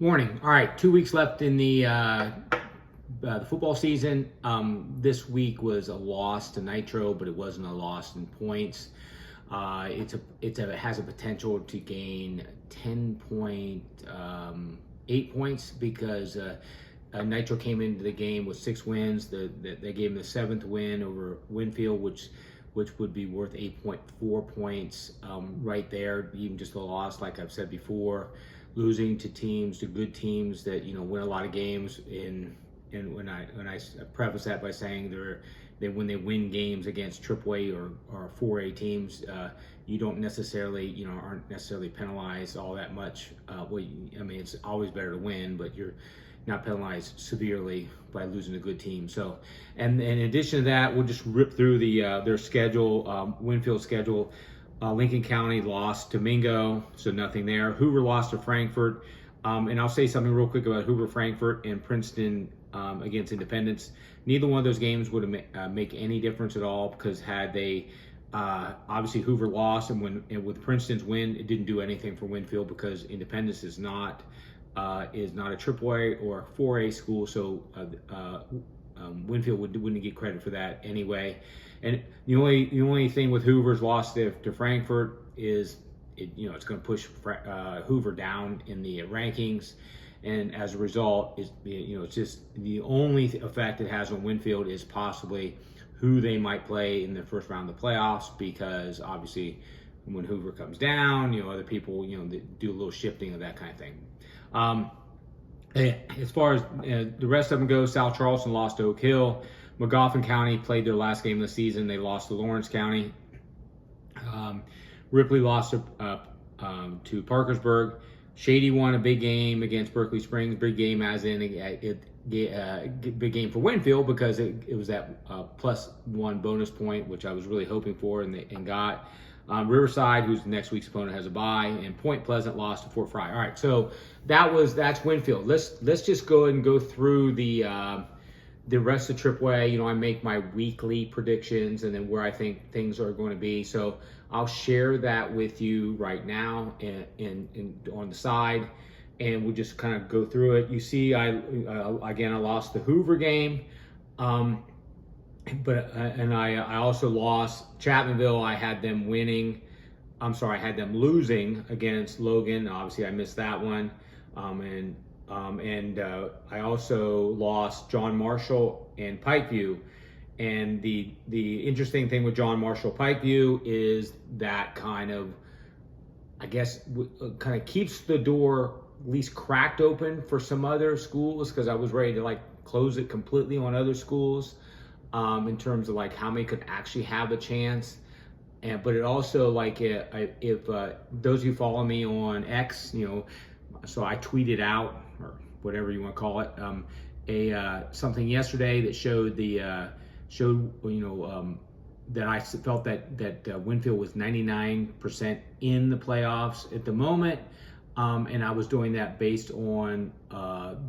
Morning. All right, 2 weeks left in the football season. This week was a loss to Nitro, but it wasn't a loss in points. It has a potential to gain 10.8 points because Nitro came into the game with 6 wins. They gave them the seventh win over Winfield, which would be worth 8.4 points right there. Even just a loss, like I've said before, losing to good teams that win a lot of games. And when I preface that by saying when they win games against AAA or 4A teams, you don't necessarily aren't necessarily penalized all that much. I mean, it's always better to win, but you're not penalized severely by losing a good team. So, and in addition to that, we'll just rip through their schedule, Winfield schedule. Lincoln County lost to Mingo, so nothing there. Hoover lost to Frankfort. And I'll say something real quick about Hoover, Frankfort, and Princeton against Independence. Neither one of those games would make any difference at all, because had they obviously Hoover lost, and with Princeton's win, it didn't do anything for Winfield because Independence is not a AAA or a 4A school, so Winfield wouldn't get credit for that anyway. And the only thing with Hoover's loss to Frankfort is it's going to push Hoover down in the rankings, and as a result, it's just the only effect it has on Winfield is possibly who they might play in the first round of the playoffs, because obviously when Hoover comes down, other people do a little shifting of that kind of thing. As far as the rest of them go, South Charleston lost to Oak Hill. Magoffin County played their last game of the season. They lost to Lawrence County. Ripley lost to Parkersburg. Shady won a big game against Berkeley Springs. Big game as in big game for Winfield, because it was that +1 bonus point, which I was really hoping for and got. Riverside, who's next week's opponent, has a bye, and Point Pleasant lost to Fort Fry. All right, so that's Winfield. Let's just go ahead and go through the rest of AAA. I make my weekly predictions and then where I think things are going to be. So I'll share that with you right now and on the side, and we'll just kind of go through it. You see, I lost the Hoover game. But I also lost Chapmanville. I had them winning. I had them losing against Logan. Obviously, I missed that one. I also lost John Marshall and Pikeview. And the interesting thing with John Marshall Pikeview is that kind of keeps the door at least cracked open for some other schools, because I was ready to close it completely on other schools. In terms of how many could actually have a chance, but it also if those who follow me on X, so I tweeted out, or whatever you want to call it, something yesterday that showed that I felt that Winfield was 99% in the playoffs at the moment, and I was doing that based on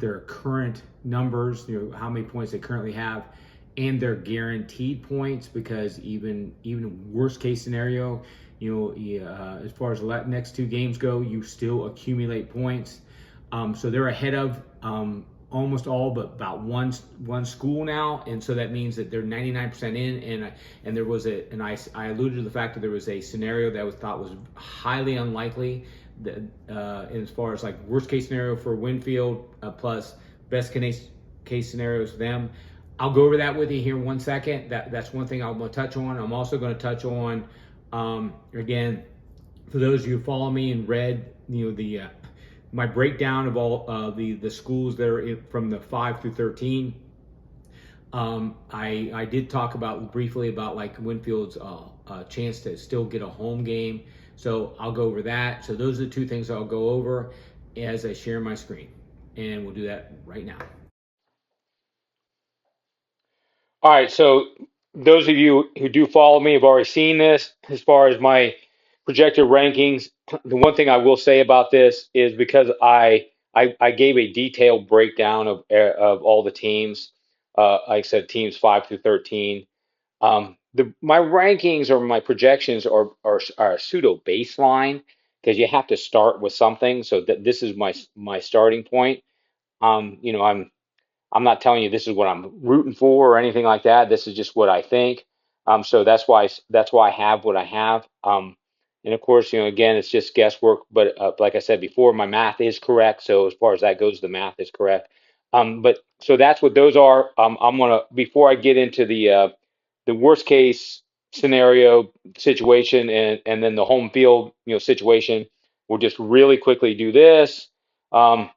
their current numbers, how many points they currently have, and their guaranteed points, because even worst case scenario, as far as the next two games go, you still accumulate points. So they're ahead of almost all but about one school now, and so that means that they're 99% in. And there was I alluded to the fact that there was a scenario that was thought was highly unlikely, that as far as worst case scenario for Winfield plus best case scenarios for them. I'll go over that with you here in 1 second. That's one thing I'm going to touch on. I'm also going to touch on, again, for those of you who follow me and read, my breakdown of all the schools that are from the 5 through 13. I did talk briefly about Winfield's chance to still get a home game. So I'll go over that. So those are the two things I'll go over as I share my screen, and we'll do that right now. All right, so those of you who do follow me have already seen this. As far as my projected rankings, the one thing I will say about this is, because I gave a detailed breakdown of all the teams, like I said, teams 5 through 13. My rankings or my projections are a pseudo baseline, because you have to start with something. So that this is my starting point. You know, I'm not telling you this is what I'm rooting for or anything like that. This is just what I think. So that's why I have what I have. And of course, you know, again, it's just guesswork. But like I said before, my math is correct. So as far as that goes, the math is correct. But so that's what those are. I'm gonna before I get into the worst case scenario situation and then the home field, you know, situation. We'll just really quickly do this. Um,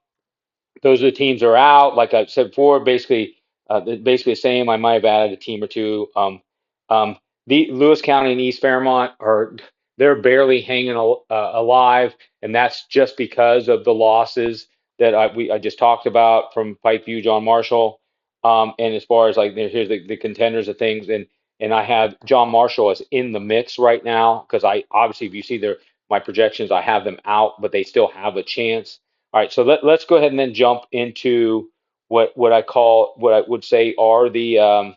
those are the teams that are out. Like I said before, basically the same. I might have added a team or two. Um, the Lewis County and East Fairmont are they're barely hanging alive, and that's just because of the losses that I just talked about from Pikeview, John Marshall. And as far as like here's the contenders of things, and I have John Marshall as in the mix right now because I obviously if you see my projections, I have them out, but they still have a chance. All right, so let's go ahead and then jump into what I would say are the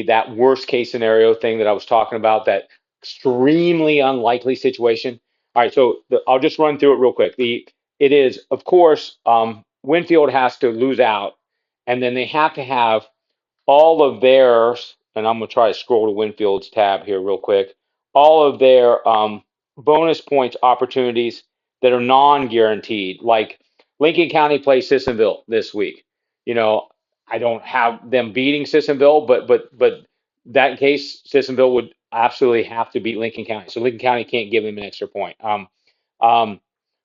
that worst case scenario thing that I was talking about, that extremely unlikely situation. All right, so I'll just run through it real quick. It is of course Winfield has to lose out, and then they have to have all of theirs, and I'm going to try to scroll to Winfield's tab here real quick, all of their bonus points opportunities that are non-guaranteed, like Lincoln County plays Sissonville this week. You know, I don't have them beating Sissonville, but that case, Sissonville would absolutely have to beat Lincoln County. So Lincoln County can't give them an extra point. Um,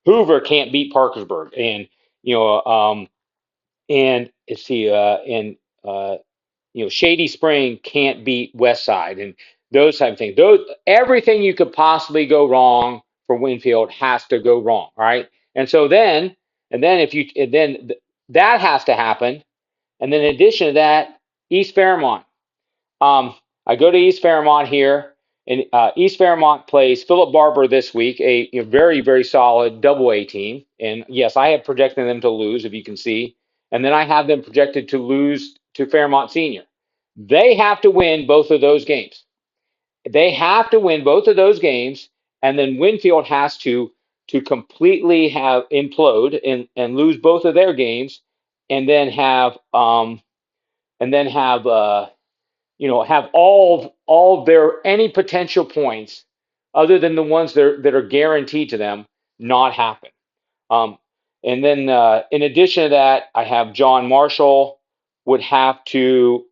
Hoover can't beat Parkersburg, and you know, and let's see, and you know, Shady Spring can't beat West Side and those type of things. Those everything you could possibly go wrong for Winfield has to go wrong, all right? And so then, that has to happen. And then in addition to that, East Fairmont. Um, I go to East Fairmont here, and East Fairmont plays Philip Barber this week, a very, very solid double A team. And yes, I have projected them to lose, if you can see. And then I have them projected to lose to Fairmont Senior. They have to win both of those games. They have to win both of those games, and then Winfield has to completely have implode and lose both of their games, and then have you know, have all their any potential points other than the ones that are guaranteed to them not happen. Um, and then in addition to that, I have John Marshall would have to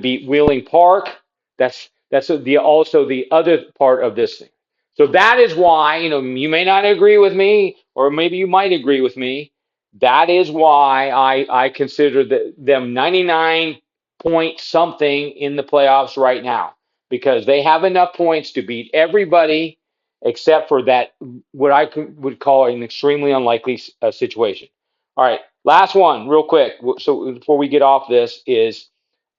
beat Wheeling Park. That's also the other part of this thing. So that is why, you know, you may not agree with me, or maybe you might agree with me. That is why I consider them 99 point something in the playoffs right now, because they have enough points to beat everybody except for that what I would call an extremely unlikely situation. All right, last one, real quick. So before we get off this is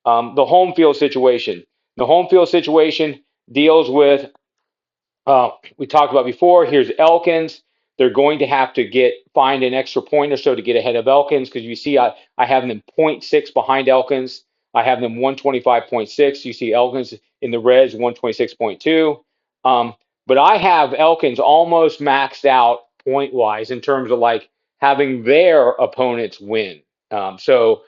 the home field situation. The home field situation deals with, we talked about before, here's Elkins. They're going to have to find an extra point or so to get ahead of Elkins, because you see I have them 0.6 behind Elkins. I have them 125.6. You see Elkins in the reds, 126.2. But I have Elkins almost maxed out point wise in terms of like having their opponents win. So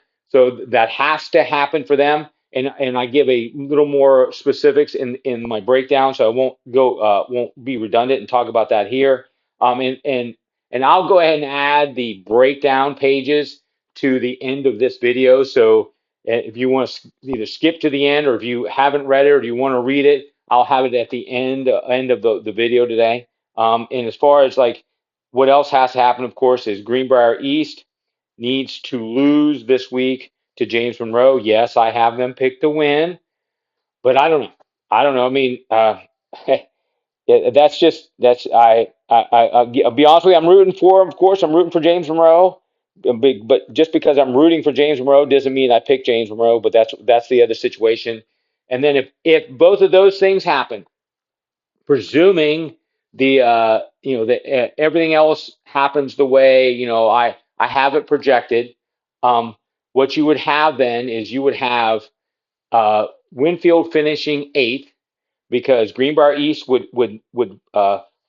that has to happen for them, and I give a little more specifics in my breakdown, so I won't be redundant and talk about that here. And I'll go ahead and add the breakdown pages to the end of this video. So if you want to either skip to the end, or if you haven't read it or you want to read it, I'll have it at the end of the video today. And as far as like what else has to happen, of course, is Greenbrier East needs to lose this week to James Monroe. Yes, I have them picked to win, but I don't know. I don't know. I mean, I'll be honest with you. I'm rooting for him. Of course, I'm rooting for James Monroe. But just because I'm rooting for James Monroe doesn't mean I pick James Monroe. But that's the other situation. And then if both of those things happen, presuming everything else happens the way I have it projected, what you would have then is you would have Winfield finishing eighth, because Greenbrier East would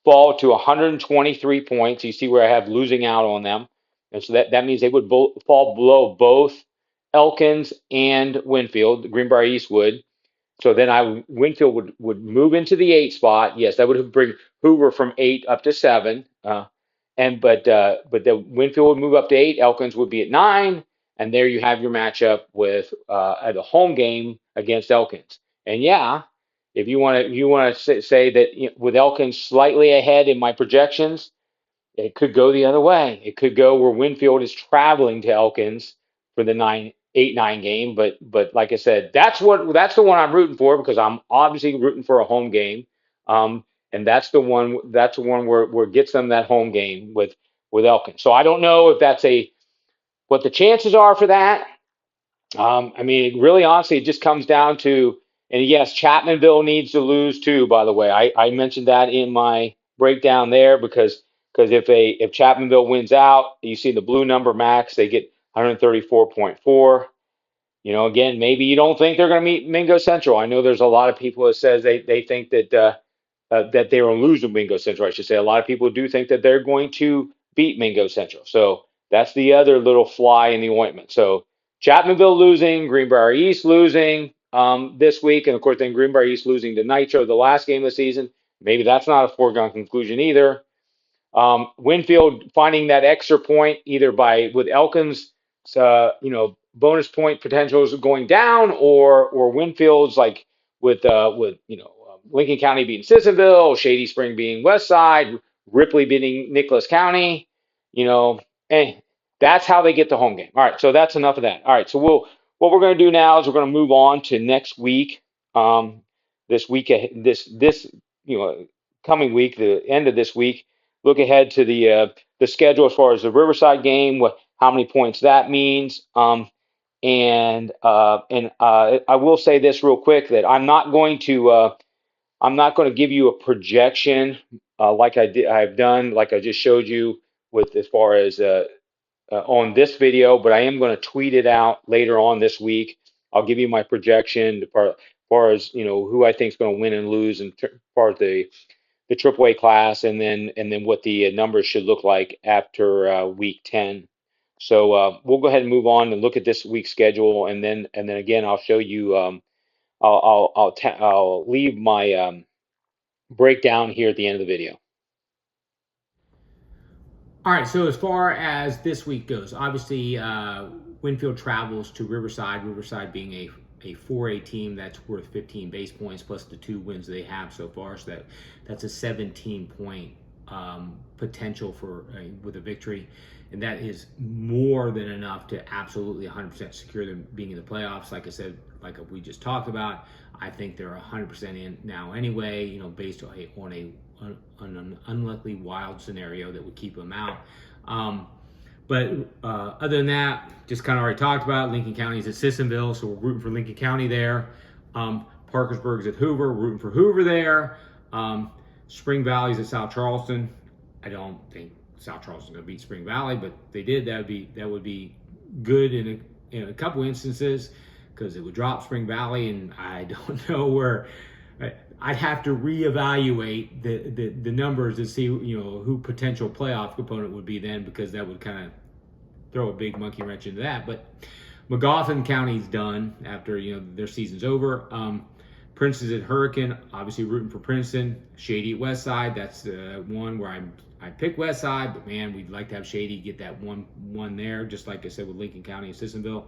fall to 123 points. You see where I have losing out on them, and so that means they would fall below both Elkins and Winfield. Greenbrier East would. So then Winfield would move into the 8 spot. Yes, that would bring Hoover from 8 up to 7. But the Winfield would move up to 8. Elkins would be at 9, and there you have your matchup with at a home game against Elkins. And yeah, if you want to say that, with Elkins slightly ahead in my projections, it could go the other way. It could go where Winfield is traveling to Elkins for the 8-9 game. But like I said, that's the one I'm rooting for, because I'm obviously rooting for a home game. And that's the one where it gets them that home game with Elkins. So I don't know if that's what the chances are for that. I mean, really, honestly, it just comes down to, and yes, Chapmanville needs to lose too, by the way. I mentioned that in my breakdown there, because if Chapmanville wins out, you see the blue number max, they get 134.4. Again, maybe you don't think they're going to meet Mingo Central. I know there's a lot of people that says they think that they will lose to Mingo Central. I should say a lot of people do think that they're going to beat Mingo Central. So that's the other little fly in the ointment. So Chapmanville losing, Greenbrier East losing this week, and of course then Greenbrier East losing to Nitro the last game of the season. Maybe that's not a foregone conclusion either. Winfield finding that extra point either with Elkins, bonus point potentials going down, or Winfield's like with Lincoln County beating Sissonville, Shady Spring being West Side, Ripley beating Nicholas County, and that's how they get the home game. All right, so that's enough of that. All right, so what we're going to do now is we're going to move on to next week. This week, this coming week, the end of this week. Look ahead to the schedule as far as the Riverside game, how many points that means. And I will say this real quick, that I'm not going to give you a projection like I've done, like I just showed you with as far as on this video, but I am going to tweet it out later on this week. I'll give you my projection as far as who I think is going to win and lose, and far as the AAA class, and then what the numbers should look like after week 10. So we'll go ahead and move on and look at this week's schedule, and then again I'll show you. I'll leave my breakdown here at the end of the video. All right, so as far as this week goes, obviously Winfield travels to Riverside being a 4A team that's worth 15 base points plus the 2 wins they have so far. So that's a 17-point potential with a victory, and that is more than enough to absolutely 100% secure them being in the playoffs. Like I said, like we just talked about, I think they're 100% in now anyway. Based on an unlikely wild scenario that would keep them out. But other than that, just kind of already talked about, Lincoln County's at Sissonville, so we're rooting for Lincoln County there. Parkersburg's at Hoover, we're rooting for Hoover there. Spring Valley's at South Charleston. I don't think South Charleston's going to beat Spring Valley, but if they did, that would be good in a couple instances, because it would drop Spring Valley, and I don't know where. I'd have to reevaluate the numbers to see who potential playoff component would be then, because that would kind of throw a big monkey wrench into that. But Magoffin County's done after their season's over. Princeton's at Hurricane, obviously rooting for Princeton. Shady at West Side, that's the one where I picked West Side, but man, we'd like to have Shady get that one there, just like I said with Lincoln County and Sissonville.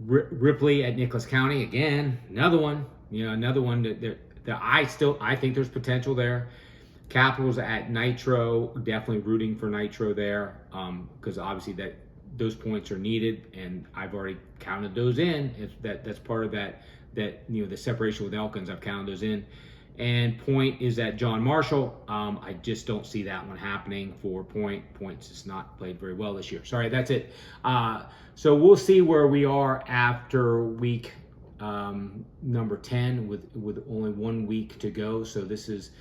Ripley at Nicholas County, again, another one that I think there's potential there. Capitals at Nitro, definitely rooting for Nitro there, because obviously those points are needed, and I've already counted those in. That's part of that the separation with Elkins, I've counted those in. And Point is at John Marshall. I just don't see that one happening for Point. Point's just not played very well this year. Sorry, that's it. So we'll see where we are after week number 10 with only 1 week to go. So this is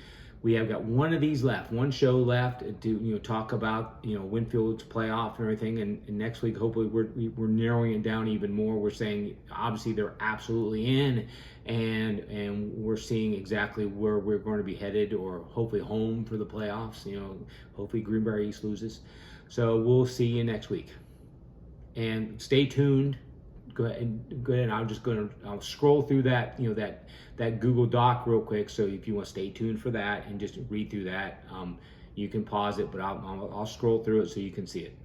we have got one of these left, one show left to talk about Winfield's playoff and everything. And next week, hopefully, we're narrowing it down even more. We're saying obviously they're absolutely in, and we're seeing exactly where we're going to be headed, or hopefully home for the playoffs. Hopefully Greenbrier East loses. So we'll see you next week, and stay tuned. Go ahead. I'll scroll through that that Google Doc real quick. So if you want to stay tuned for that and just read through that, you can pause it, but I'll scroll through it so you can see it.